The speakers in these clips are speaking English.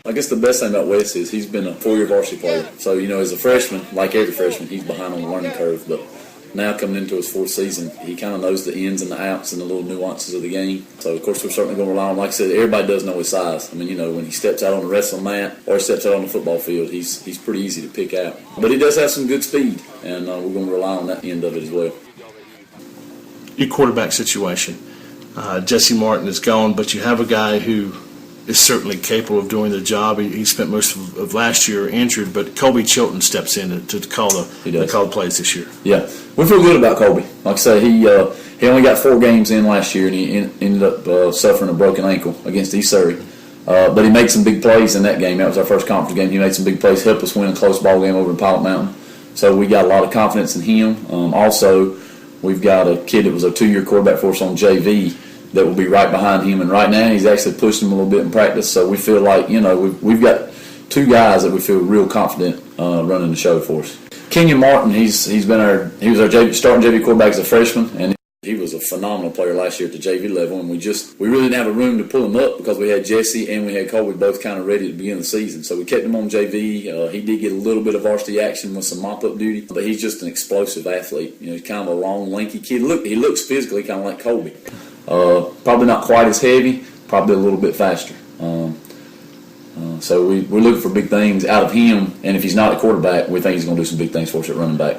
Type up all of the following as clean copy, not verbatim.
I guess the best thing about Wes is he's been a 4-year varsity player. So, as a freshman, like every freshman, he's behind on the learning curve. But now coming into his 4th season, he kind of knows the ins and the outs and the little nuances of the game. So, of course, we're certainly going to rely on, like I said, everybody does know his size. I mean, when he steps out on the wrestling mat or steps out on the football field, he's pretty easy to pick out. But he does have some good speed, and we're going to rely on that end of it as well. Your quarterback situation. Jesse Martin is gone, but you have a guy who is certainly capable of doing the job. He spent most of last year injured, but Colby Chilton steps in to call the plays this year. Yeah, we feel good about Colby. Like I say, he only got 4 games in last year, and he ended up suffering a broken ankle against East Surry. But he made some big plays in that game. That was our first conference game. He made some big plays, helped us win a close ball game over in Pilot Mountain. So we got a lot of confidence in him. Also, we've got a kid that was a 2-year quarterback for us on JV that will be right behind him. And right now, he's actually pushed him a little bit in practice. So we feel like, we've got 2 guys that we feel real confident running the show for us. Kenyon Martin, he was our starting JV quarterback as a freshman, and he was a phenomenal player last year at the JV level. And we really didn't have a room to pull him up because we had Jesse and we had Colby both kind of ready to begin the season. So we kept him on JV. He did get a little bit of varsity action with some mop-up duty, but he's just an explosive athlete. He's kind of a long, lanky kid. He looks physically kind of like Colby. Probably not quite as heavy, probably a little bit faster. So we're looking for big things out of him, and if he's not a quarterback, we think he's going to do some big things for us at running back.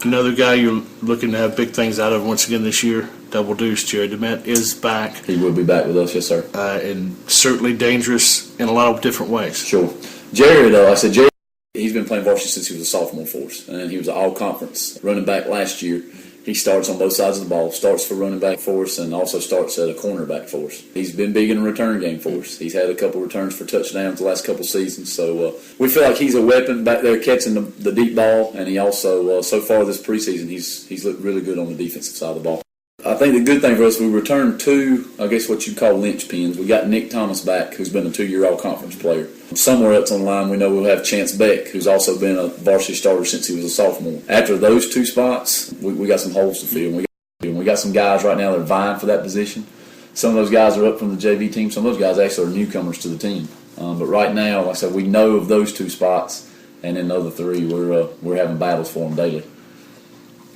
Another guy you're looking to have big things out of once again this year, Double Deuce, Jared DeMett is back. He will be back with us, yes, sir. And certainly dangerous in a lot of different ways. Sure. Jared, Jared, he's been playing varsity since he was a sophomore for us, and he was an all-conference running back last year. He starts on both sides of the ball, starts for running back for us, and also starts at a cornerback for us. He's been big in the return game for us. He's had a couple returns for touchdowns the last couple seasons. So we feel like he's a weapon back there catching the deep ball, and he also, so far this preseason, he's looked really good on the defensive side of the ball. I think the good thing for us, we returned 2, I guess what you'd call linchpins. We got Nick Thomas back, who's been a 2-year all-conference player. Somewhere else on the line, we know we'll have Chance Beck, who's also been a varsity starter since he was a sophomore. After those 2 spots, we got some holes to fill. We got some guys right now that are vying for that position. Some of those guys are up from the JV team. Some of those guys actually are newcomers to the team. But right now, like I said, we know of those 2 spots, and in the other 3, we're having battles for them daily.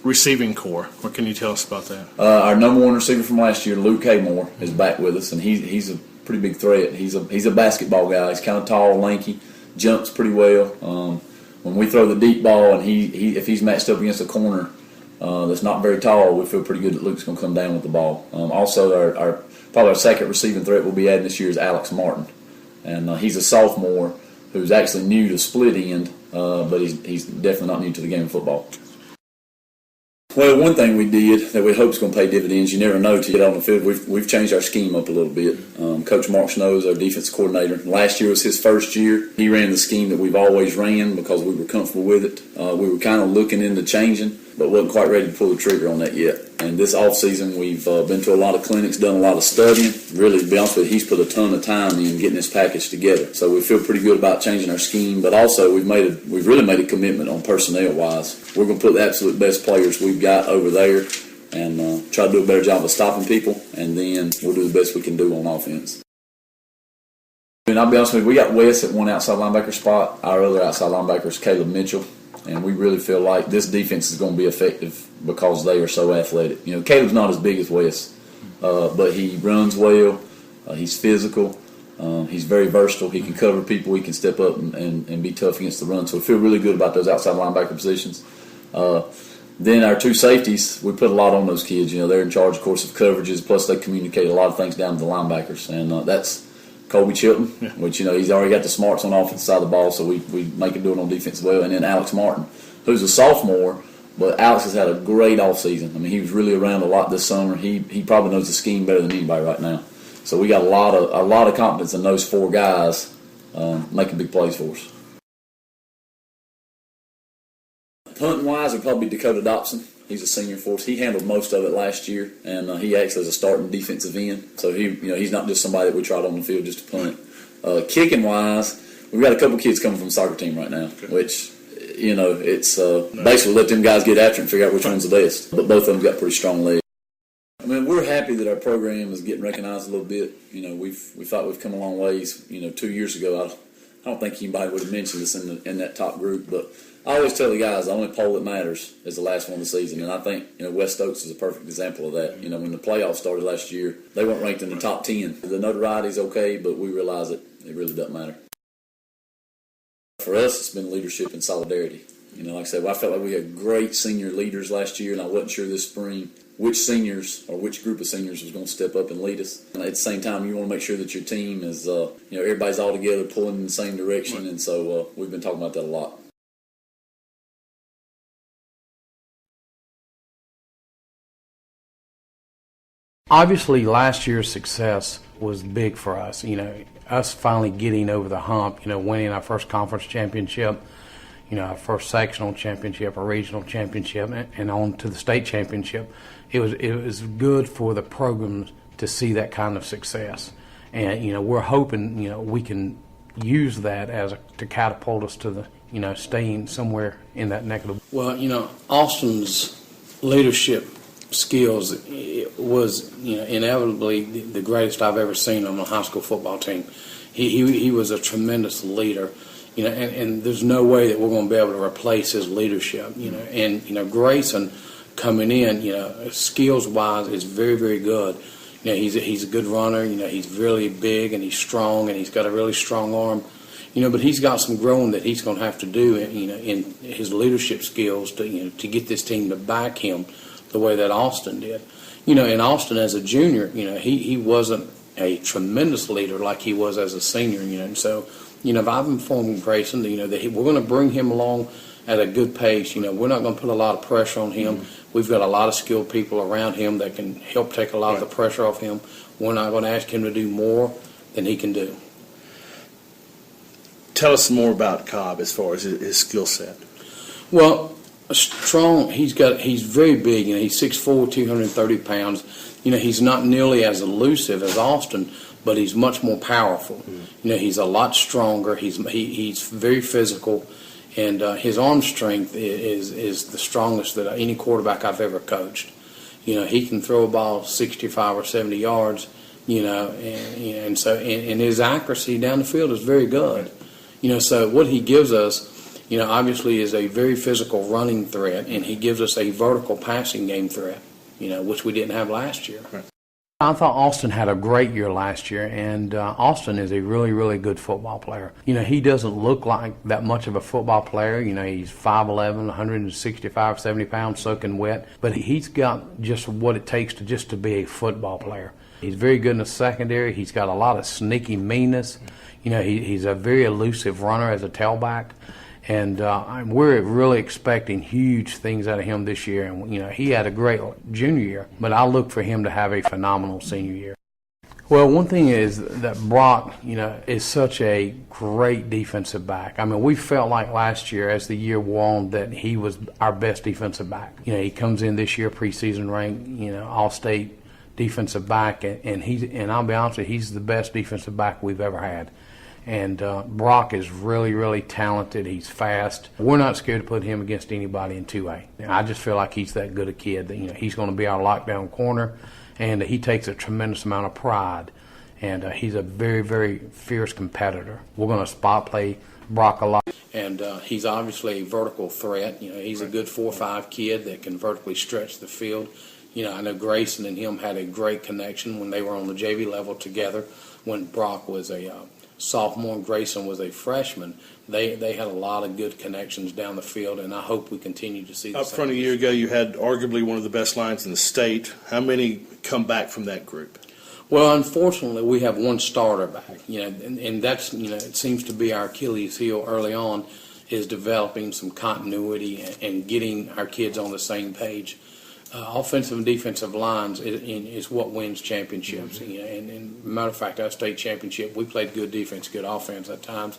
Receiving core, what can you tell us about that? Our number 1 receiver from last year, Luke Haymore, is back with us, and he's a pretty big threat. He's a basketball guy. He's kind of tall, lanky, jumps pretty well. When we throw the deep ball, and if he's matched up against a corner that's not very tall, we feel pretty good that Luke's going to come down with the ball. Also, probably our second receiving threat we'll be adding this year is Alex Martin, and he's a sophomore who's actually new to split end, but he's definitely not new to the game of football. Well, one thing we did that we hope is going to pay dividends, you never know till you get on the field, we've changed our scheme up a little bit. Coach Mark Snow is our defense coordinator. Last year was his first year. He ran the scheme that we've always ran because we were comfortable with it. We were kind of looking into changing, but wasn't quite ready to pull the trigger on that yet. And this off-season, we've been to a lot of clinics, done a lot of studying. Really, to be honest with you, he's put a ton of time in getting this package together. So we feel pretty good about changing our scheme, but also we've really made a commitment on personnel-wise. We're going to put the absolute best players we've got over there and try to do a better job of stopping people, and then we'll do the best we can do on offense. And I'll be honest with you, we got Wes at one outside linebacker spot. Our other outside linebacker is Caleb Mitchell. And we really feel like this defense is going to be effective because they are so athletic. Caleb's not as big as Wes, but he runs well. He's physical. He's very versatile. He can cover people. He can step up and be tough against the run. So we feel really good about those outside linebacker positions. Then our 2 safeties, we put a lot on those kids. They're in charge, of course, of coverages. Plus, they communicate a lot of things down to the linebackers. And that's Colby Chilton, which, he's already got the smarts on the offensive side of the ball, so we make him do it on defense as well. And then Alex Martin, who's a sophomore, but Alex has had a great offseason. I mean, he was really around a lot this summer. He probably knows the scheme better than anybody right now. So we got a lot of confidence in those 4 guys making big plays for us. Hunting-wise, it'll probably be Dakota Dobson. He's a senior for us. He handled most of it last year, and he acts as a starting defensive end. So he's not just somebody that we tried on the field just to punt. Kicking-wise, we've got a couple kids coming from the soccer team right now, which it's basically let them guys get after it and figure out which one's the best. But both of them got pretty strong legs. I mean, we're happy that our program is getting recognized a little bit. We thought we've come a long ways. 2 years ago, I don't think anybody would have mentioned us in that top group. But I always tell the guys the only poll that matters is the last one of the season, and I think West Stokes is a perfect example of that. When the playoffs started last year, they weren't ranked in the top 10. The notoriety is okay, but we realize it really doesn't matter. For us, it's been leadership and solidarity. Like I said, I felt like we had great senior leaders last year, and I wasn't sure this spring which seniors or which group of seniors was going to step up and lead us. And at the same time, you want to make sure that your team is, everybody's all together pulling in the same direction, and so we've been talking about that a lot. Obviously, last year's success was big for us. Us finally getting over the hump, winning our first conference championship, our first sectional championship, a regional championship, and on to the state championship. It was good for the programs to see that kind of success, and we're hoping we can use that to catapult us to the staying somewhere in that neck of the. Well, Austin's leadership skills was inevitably the greatest I've ever seen on a high school football team. He was a tremendous leader. And there's no way that we're going to be able to replace his leadership. And Grayson coming in, skills-wise is very, very good. He's a good runner. He's really big and he's strong and he's got a really strong arm. But he's got some growing that he's going to have to do. In his leadership skills to get this team to back him the way that Austin did. And Austin as a junior, he wasn't a tremendous leader like he was as a senior. And so. I've informed Grayson that we're going to bring him along at a good pace. We're not going to put a lot of pressure on him. We've got a lot of skilled people around him that can help take a lot of the pressure off him. We're not going to ask him to do more than he can do. Tell us more about Cobb as far as his skill set. Well, strong. He's very big. He's 6'4", 230 pounds. He's not nearly as elusive as Austin, but he's much more powerful. He's a lot stronger. He's very physical, and his arm strength is the strongest that any quarterback I've ever coached. He can throw a ball 65 or 70 yards. And his accuracy down the field is very good. So what he gives us, obviously is a very physical running threat, and he gives us a vertical passing game threat, which we didn't have last year. Right. I thought Austin had a great year last year, and Austin is a really, really good football player. He doesn't look like that much of a football player. He's 5'11", 165, 70 pounds, soaking wet, but he's got just what it takes to be a football player. He's very good in the secondary. He's got a lot of sneaky meanness. He's a very elusive runner as a tailback. And we're really expecting huge things out of him this year. And, he had a great junior year, but I look for him to have a phenomenal senior year. Well, one thing is that Brock, is such a great defensive back. We felt like last year, as the year wore on, that he was our best defensive back. He comes in this year preseason ranked, all-state defensive back, and I'll be honest with you, he's the best defensive back we've ever had. And Brock is really, really talented. He's fast. We're not scared to put him against anybody in 2A. I just feel like he's that good a kid that he's going to be our lockdown corner, and he takes a tremendous amount of pride. And he's a very, very fierce competitor. We're going to spot play Brock a lot. And he's obviously a vertical threat. He's a good 4-5 kid that can vertically stretch the field. I know Grayson and him had a great connection when they were on the JV level together. When Brock was a sophomore and Grayson was a freshman, they had a lot of good connections down the field, and I hope we continue to see that. Up front a year ago, you had arguably one of the best lines in the state. How many come back from that group? Well, unfortunately, we have one starter back, and that's, it seems to be our Achilles heel early on, is developing some continuity and getting our kids on the same page. Offensive and defensive lines is what wins championships. Mm-hmm. And matter of fact, our state championship, we played good defense, good offense at times.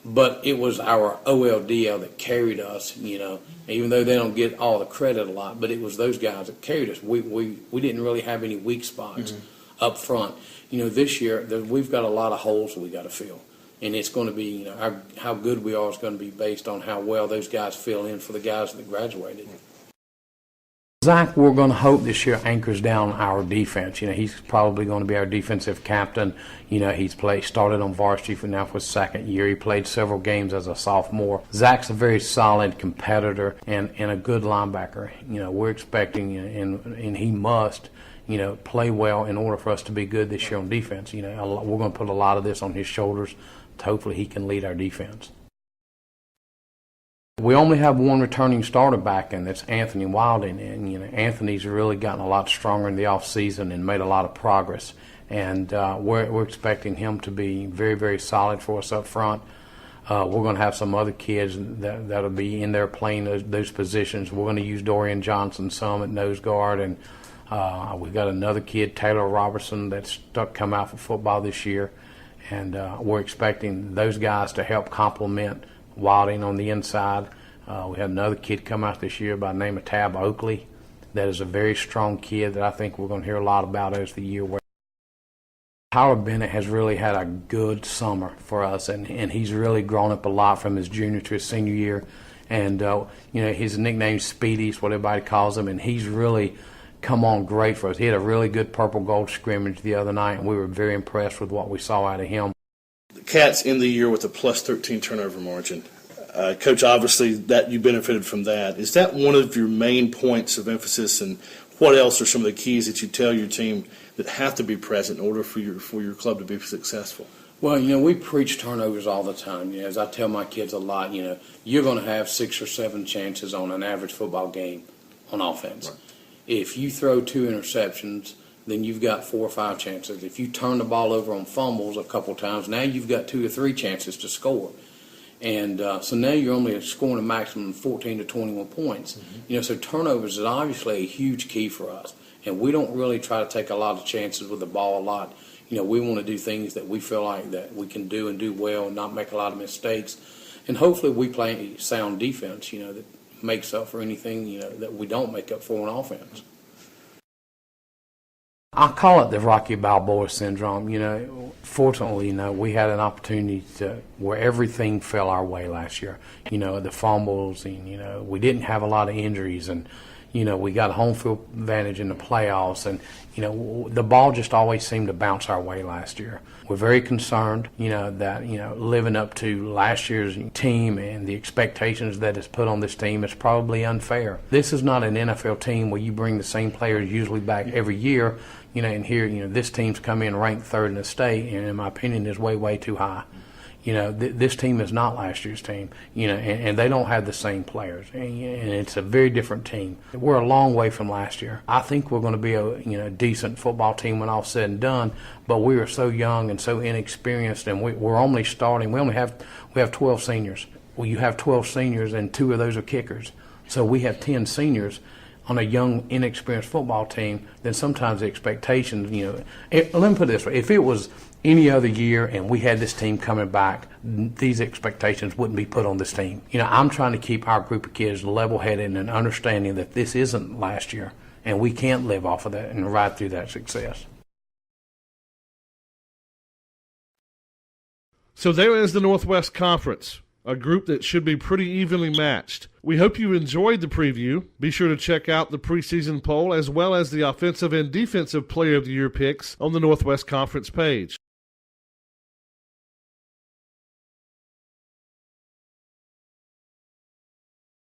But it was our OLDL that carried us, even though they don't get all the credit a lot, but it was those guys that carried us. We didn't really have any weak spots up front. This year, we've got a lot of holes we got to fill. And it's going to be, how good we are is going to be based on how well those guys fill in for the guys that graduated. Zach, we're going to hope this year anchors down our defense. He's probably going to be our defensive captain. He's started on varsity for his second year. He played several games as a sophomore. Zach's a very solid competitor and a good linebacker. We're expecting, and he must, play well in order for us to be good this year on defense. We're going to put a lot of this on his shoulders. Hopefully he can lead our defense. We only have one returning starter back, and that's Anthony Wilding. And Anthony's really gotten a lot stronger in the off season and made a lot of progress. And we're expecting him to be very, very solid for us up front. We're going to have some other kids that'll be in there playing those positions. We're going to use Dorian Johnson some at nose guard, and we've got another kid, Taylor Robertson, that's come out for football this year. And we're expecting those guys to help complement Wilding on the inside. We had another kid come out this year by the name of Tab Oakley. That is a very strong kid that I think we're going to hear a lot about as the year wears. Tyler Bennett has really had a good summer for us, and he's really grown up a lot from his junior to his senior year. And his nickname Speedy is what everybody calls him, and he's really come on great for us. He had a really good purple gold scrimmage the other night, and we were very impressed with what we saw out of him. The Cats end the year with a plus 13 turnover margin. Coach, obviously that you benefited from that. Is that one of your main points of emphasis, and what else are some of the keys that you tell your team that have to be present in order for your club to be successful? Well, we preach turnovers all the time. As I tell my kids a lot, you're going to have 6 or 7 chances on an average football game on offense. Right. If you throw 2 interceptions, then you've got 4 or 5 chances. If you turn the ball over on fumbles a couple times, now you've got 2 or 3 chances to score. And so now you're only scoring a maximum of 14 to 21 points. Mm-hmm. So turnovers is obviously a huge key for us. And we don't really try to take a lot of chances with the ball a lot. We want to do things that we feel like that we can do and do well and not make a lot of mistakes. And hopefully we play sound defense, that makes up for anything, that we don't make up for on offense. I call it the Rocky Balboa syndrome. Fortunately, we had an opportunity where everything fell our way last year. The fumbles, and we didn't have a lot of injuries, and we got home field advantage in the playoffs, and the ball just always seemed to bounce our way last year. We're very concerned, that living up to last year's team and the expectations that is put on this team is probably unfair. This is not an NFL team where you bring the same players usually back every year. And here, this team's come in ranked 3rd in the state, and in my opinion, is way, way too high. This team is not last year's team, and they don't have the same players, and it's a very different team. We're a long way from last year. I think we're going to be a decent football team when all's said and done, but we are so young and so inexperienced, and we're only starting. We have 12 seniors. Well, you have 12 seniors, and 2 of those are kickers. So we have 10 seniors on a young, inexperienced football team. Then sometimes the expectations, let me put it this way. If it was any other year and we had this team coming back, these expectations wouldn't be put on this team. I'm trying to keep our group of kids level-headed and understanding that this isn't last year, and we can't live off of that and ride through that success. So there is the Northwest Conference, a group that should be pretty evenly matched. We hope you enjoyed the preview. Be sure to check out the preseason poll as well as the offensive and defensive player of the year picks on the Northwest Conference page.